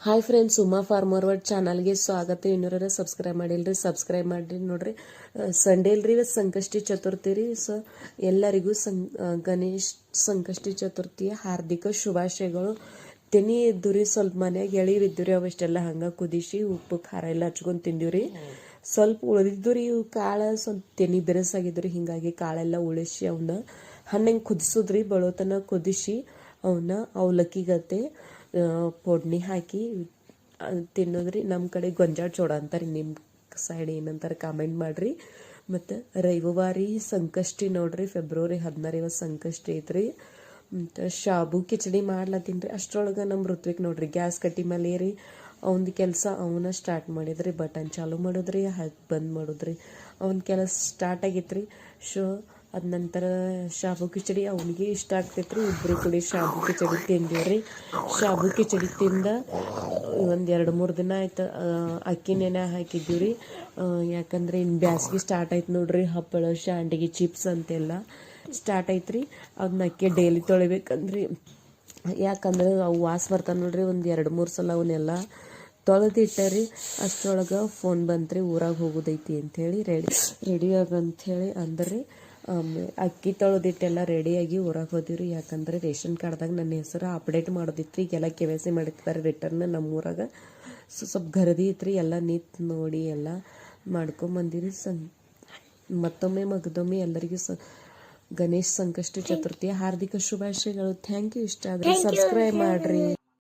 Hi friends, Uma farmer word ಚಾನಲ್ಗೆ ಸ್ವಾಗತ. ಇನ್ನೂರ ಸಬ್ಸ್ಕ್ರೈಬ್ ಮಾಡಿಲ್ರಿ, ಸಬ್ಸ್ಕ್ರೈಬ್ ಮಾಡಿರಿ. ನೋಡ್ರಿ, ಸಂಡೇ ಅಲ್ರಿ, ಇವತ್ತು ಸಂಕಷ್ಟಿ ಚತುರ್ಥಿ ರೀ. ಸೊ ಎಲ್ಲರಿಗೂ ಗಣೇಶ್ ಸಂಕಷ್ಟಿ ಚತುರ್ಥಿಯ ಹಾರ್ದಿಕ ಶುಭಾಶಯಗಳು. ತೆನಿ ಇದ್ದು ರೀ, ಸ್ವಲ್ಪ ಮನೆಯಾಗ ಎಳಿವಿದ್ದು ರೀ, ಅವಷ್ಟೆಲ್ಲ ಹಂಗೆ ಕುದಿಸಿ ಉಪ್ಪು ಖಾರ ಎಲ್ಲ ಹಚ್ಕೊಂಡು ತಿಂದಿವ್ರಿ. ಸ್ವಲ್ಪ ಉಳಿದಿದ್ದು ರೀ, ಇವು ಕಾಳು ಸ್ವಲ್ಪ ತೆನಿ ಬೆರಸಾಗಿದ್ದು ರೀ, ಹಿಂಗಾಗಿ ಕಾಳೆಲ್ಲ ಉಳಿಸಿ ಅವನ್ನ ಹಣ್ಣಂಗೆ ಕುದಿಸೋದ್ರಿ. ಬಳೋತನ ಕುದಿಸಿ ಅವನ್ನ ಅವಲಕ್ಕಿಗತ್ತೆ ಪೊಡ್ನಿ ಹಾಕಿ ತಿನ್ನೋದ್ರಿ. ನಮ್ಮ ಕಡೆ ಗೊಂಜಾಳ ಚೋಡ ಅಂತಾರೆ, ನಿಮ್ಮ ಸೈಡ್ ಏನಂತಾರೆ ಕಾಮೆಂಟ್ ಮಾಡಿರಿ. ಮತ್ತು ರವಿವಾರಿ ಸಂಕಷ್ಟಿ ನೋಡ್ರಿ, ಫೆಬ್ರವರಿ 16 ಇವತ್ತು ಸಂಕಷ್ಟಿ ಐತ್ರಿ. ಮತ್ತು ಶಾಬು ಕಿಚಡಿ ಮಾಡ್ಲತ್ತೀನಿ ರೀ. ಅಷ್ಟರೊಳಗೆ ನಮ್ಮ ಋತ್ವಿಕ್ ನೋಡ್ರಿ ಗ್ಯಾಸ್ ಕಟ್ಟಿ ಮೇಲೆ ಏರಿ ಅವನದು ಕೆಲಸ ಅವನ್ನ ಸ್ಟಾರ್ಟ್ ಮಾಡಿದ್ರಿ. ಬಟನ್ ಚಾಲು ಮಾಡಿದ್ರಿ, ಬಂದ್ ಮಾಡಿದ್ರಿ. ಅವನ ಕೆಲಸ ಸ್ಟಾರ್ಟ್ ಆಗೈತ್ರಿ. ಅದ ನಂತರ ಶಾಬು ಕಿಚಡಿ ಅವನಿಗೆ ಇಷ್ಟ ಆಗ್ತೈತ್ರಿ. ಇಬ್ಬರು ಕೂಡ ಶಾಬು ಕಿಚಡಿ ತಿಂದೀವ್ರಿ. ಶಾಬು ಕಿಚಡಿ ತಿಂದ ಒಂದು 2-3 ದಿನ ಆಯ್ತು. ಅಕ್ಕಿ ನೆನೆ ಹಾಕಿದ್ದೀವಿ. ಯಾಕಂದ್ರೆ ಇನ್ನು ಬ್ಯಾಸ್ಗೆ ಸ್ಟಾರ್ಟ್ ಆಯ್ತು ನೋಡ್ರಿ. ಹಪ್ಪಳ, ಶಾಂಡಿಗೆ, ಚಿಪ್ಸ್ ಅಂತೆಲ್ಲ ಸ್ಟಾರ್ಟ್ ಐತ್ರಿ. ಅದನ್ನ ಅಕ್ಕಿ ಡೈಲಿ ತೊಳಿಬೇಕಂದ್ರಿ. ಯಾಕಂದ್ರೆ ಅವು ವಾಸ ಬರ್ತಾವೆ ನೋಡ್ರಿ. ಒಂದು 2-3 ಸಲ ಅವನ್ನೆಲ್ಲ ತೊಳೆದಿಟ್ಟರಿ. ಅಷ್ಟರೊಳಗೆ ಫೋನ್ ಬಂತ್ರಿ, ಊರಾಗ ಹೋಗೋದೈತಿ ಅಂಥೇಳಿ ರೆಡಿ ಆಗಂಥೇಳಿ ಅಂದ್ರಿ. ಅಕ್ಕಿ ತೊಳೆದಿಟ್ಟೆಲ್ಲ ರೆಡಿಯಾಗಿ ಊರಾಗ ಹೋದಿವ್ರಿ. ಯಾಕಂದ್ರೆ ರೇಷನ್ ಕಾರ್ಡ್ದಾಗ ನನ್ನ ಹೆಸರು ಅಪ್ಡೇಟ್ ಮಾಡೋದಿತ್ತು. ಈಗೆಲ್ಲ KYC ಮಾಡಿರ್ತಾರೆ ರಿಟರ್ನ್ ನಮ್ಮೂರಾಗ. ಸ್ವಲ್ಪ ಗರದಿ ಇತ್ತು ರೀ. ಎಲ್ಲ ನಿಂತು ನೋಡಿ ಎಲ್ಲ ಮಾಡ್ಕೊಂಬಂದಿರಿ. ಮತ್ತೊಮ್ಮೆ ಮಗದೊಮ್ಮೆ ಎಲ್ಲರಿಗೂ ಗಣೇಶ್ ಸಂಕಷ್ಟಿ ಚತುರ್ಥಿಯ ಹಾರ್ದಿಕ ಶುಭಾಶಯಗಳು. Thank you. ಇಷ್ಟ ಆದರೆ ಸಬ್ಸ್ಕ್ರೈಬ್ ಮಾಡಿರಿ.